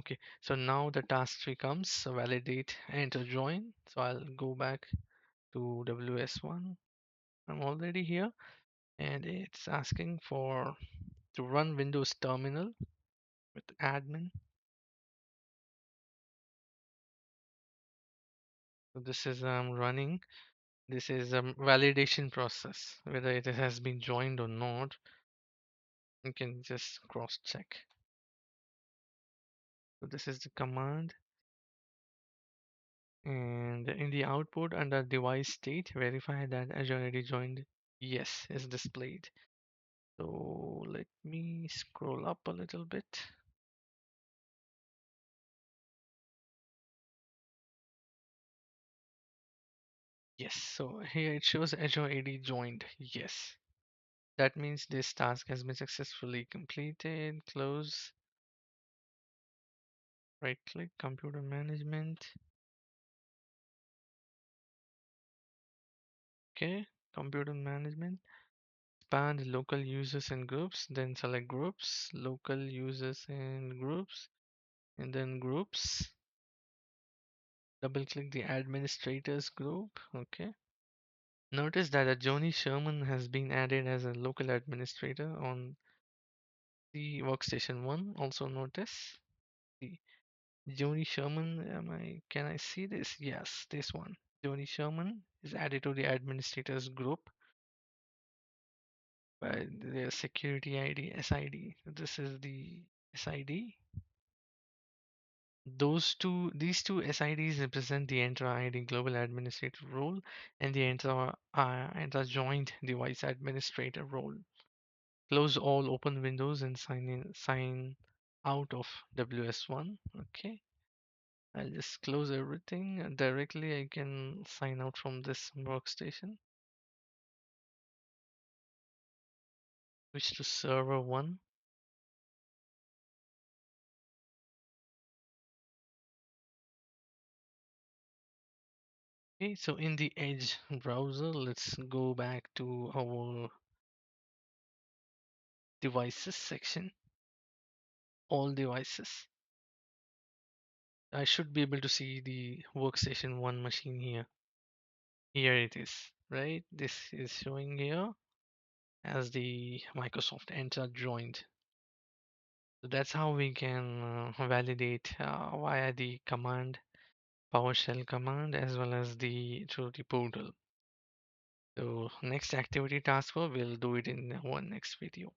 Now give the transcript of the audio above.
Okay, so now the task 3 comes. So validate enter join. So I'll go back to WS1. I'm already here, and it's asking for to run Windows terminal with admin. So this is running. This is a validation process. Whether it has been joined or not, you can just cross check. So this is the command, and in the output under device state, verify that Azure AD joined yes is displayed. So let me scroll up a little bit. Yes, so here it shows Azure AD joined yes. That means this task has been successfully completed. Close, right click, computer management. Okay, computer management. Expand local users and groups, then select groups, local users and groups, and then groups. Double click the administrators group. Okay. Notice that a Joni Sherman has been added as a local administrator on the workstation 1. Also notice the Joni Sherman. Can I see this? Yes, this one. Joni Sherman is added to the administrators group by their security ID, SID. This is the SID. These two SIDs represent the Entra ID Global Administrator role and the Entra Joint Device Administrator role. Close all open windows and sign out of WS1. Okay. I'll just close everything. Directly I can sign out from this workstation. Switch to server 1. Okay, so in the Edge browser, let's go back to our devices section, all devices. I should be able to see the workstation 1 machine here. Here it is, right? This is showing here as the Microsoft Entra joined. So that's how we can validate via the command, PowerShell command, as well as the through the portal. So next activity task force, we'll do it in our next video.